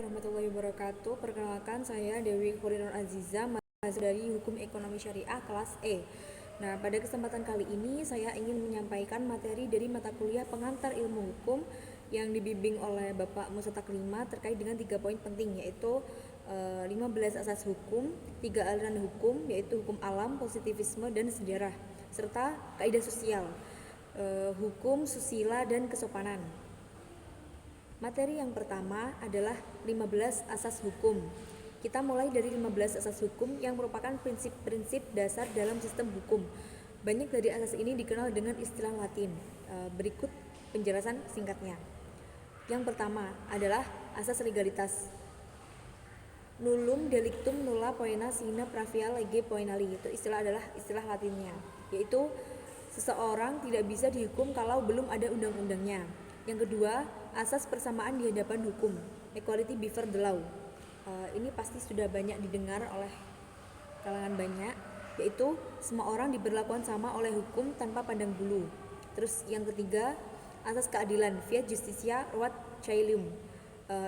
warahmatullahi wabarakatuh. Perkenalkan, saya Dewi Khairinur Aziza, mahasiswa dari Hukum Ekonomi Syariah kelas E. Nah, pada kesempatan kali ini saya ingin menyampaikan materi dari mata kuliah Pengantar Ilmu Hukum yang dibimbing oleh Bapak Musa Taklima terkait dengan 3 poin penting, yaitu 15 asas hukum, 3 aliran hukum, yaitu hukum alam, positivisme, dan sejarah, serta kaidah sosial, hukum, susila, dan kesopanan. Materi yang pertama adalah 15 asas hukum. Kita mulai dari 15 asas hukum yang merupakan prinsip-prinsip dasar dalam sistem hukum. Banyak dari asas ini dikenal dengan istilah Latin. Berikut penjelasan singkatnya. Yang pertama adalah asas legalitas. Nullum delictum nulla poena sine pravia lege poenali. Itu adalah istilah Latinnya, yaitu seseorang tidak bisa dihukum kalau belum ada undang-undangnya. Yang kedua, asas persamaan di hadapan hukum, equality before the law. Ini pasti sudah banyak didengar oleh kalangan banyak, yaitu semua orang diberlakukan sama oleh hukum tanpa pandang bulu. Terus yang ketiga, asas keadilan, fiat justitia ruat caelum.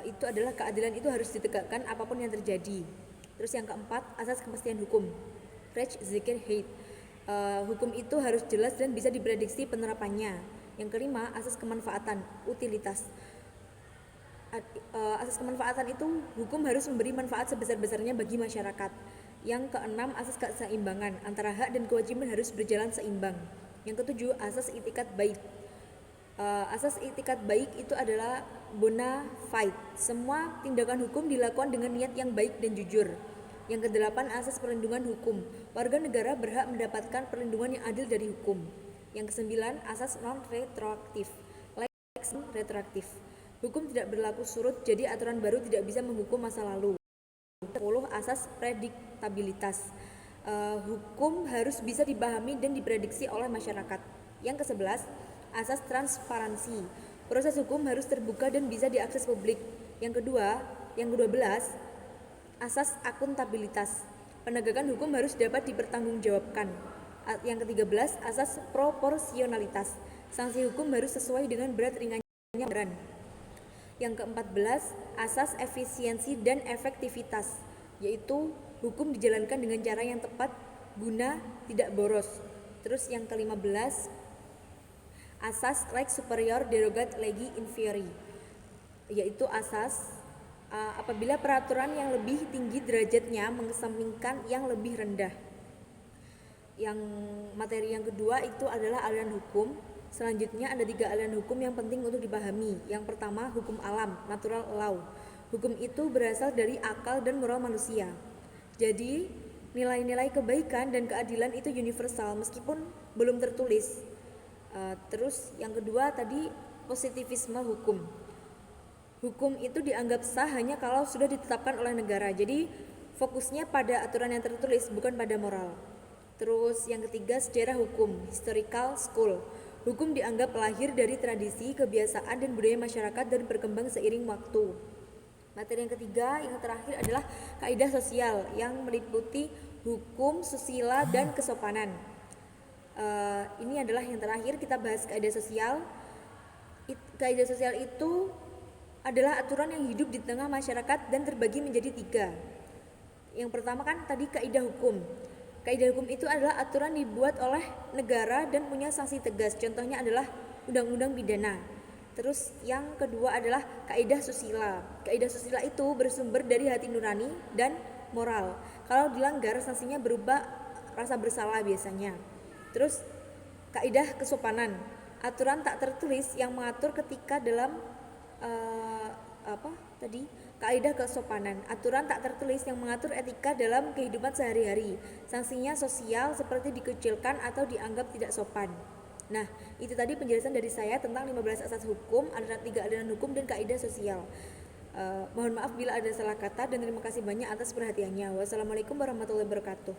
Itu adalah keadilan itu harus ditegakkan apapun yang terjadi. Terus yang keempat, asas kepastian hukum, Rechtssicherheit. Hukum itu harus jelas dan bisa diprediksi penerapannya. Yang kelima, asas kemanfaatan, utilitas. Asas kemanfaatan itu hukum harus memberi manfaat sebesar-besarnya bagi masyarakat. Yang keenam, asas keseimbangan, antara hak dan kewajiban harus berjalan seimbang. Yang ketujuh, asas itikat baik. Asas itikat baik itu adalah bona fide. Semua tindakan hukum dilakukan dengan niat yang baik dan jujur. Yang kedelapan, asas perlindungan hukum. Warga negara berhak mendapatkan perlindungan yang adil dari hukum. Yang kesembilan, asas non-retroaktif, lex retroaktif. Hukum tidak berlaku surut, jadi aturan baru tidak bisa menghukum masa lalu. 10, asas prediktabilitas. Hukum harus bisa dipahami dan diprediksi oleh masyarakat. Yang ke-11, asas transparansi. Proses hukum harus terbuka dan bisa diakses publik. Yang ke-12, asas akuntabilitas. Penegakan hukum harus dapat dipertanggungjawabkan. Yang ke-13, asas proporsionalitas. Sanksi hukum harus sesuai dengan berat ringannya pelanggaran. Yang ke-14, asas efisiensi dan efektivitas, yaitu hukum dijalankan dengan cara yang tepat guna tidak boros. Terus yang ke-15, asas lex superior derogat legi inferior, yaitu asas apabila peraturan yang lebih tinggi derajatnya mengesampingkan yang lebih rendah. Yang materi yang kedua itu adalah aliran hukum. Selanjutnya ada 3 aliran hukum yang penting untuk dipahami. Yang pertama, hukum alam, natural law. Hukum itu berasal dari akal dan moral manusia. Jadi, nilai-nilai kebaikan dan keadilan itu universal meskipun belum tertulis. Terus yang kedua tadi, positivisme hukum. Hukum itu dianggap sah hanya kalau sudah ditetapkan oleh negara. Jadi, fokusnya pada aturan yang tertulis, bukan pada moral. Terus yang ketiga, sejarah hukum, historical school. Hukum dianggap lahir dari tradisi, kebiasaan, dan budaya masyarakat dan berkembang seiring waktu. Materi yang ketiga, yang terakhir adalah kaidah sosial yang meliputi hukum, susila, dan kesopanan. Ini adalah yang terakhir, kita bahas kaidah sosial. Kaidah sosial itu adalah aturan yang hidup di tengah masyarakat dan terbagi menjadi 3. Yang pertama kan tadi kaidah hukum. Kaidah hukum itu adalah aturan dibuat oleh negara dan punya sanksi tegas. Contohnya adalah undang-undang pidana. Terus yang kedua adalah kaidah susila. Kaidah susila itu bersumber dari hati nurani dan moral. Kalau dilanggar sanksinya berupa rasa bersalah biasanya. Terus kaidah kesopanan. Aturan tak tertulis yang mengatur ketika dalam kaidah kesopanan, aturan tak tertulis yang mengatur etika dalam kehidupan sehari-hari. Sanksinya sosial seperti dikucilkan atau dianggap tidak sopan. Nah, itu tadi penjelasan dari saya tentang 15 asas hukum, ada 3 aliran hukum dan kaidah sosial. Mohon maaf bila ada salah kata dan terima kasih banyak atas perhatiannya. Wassalamualaikum warahmatullahi wabarakatuh.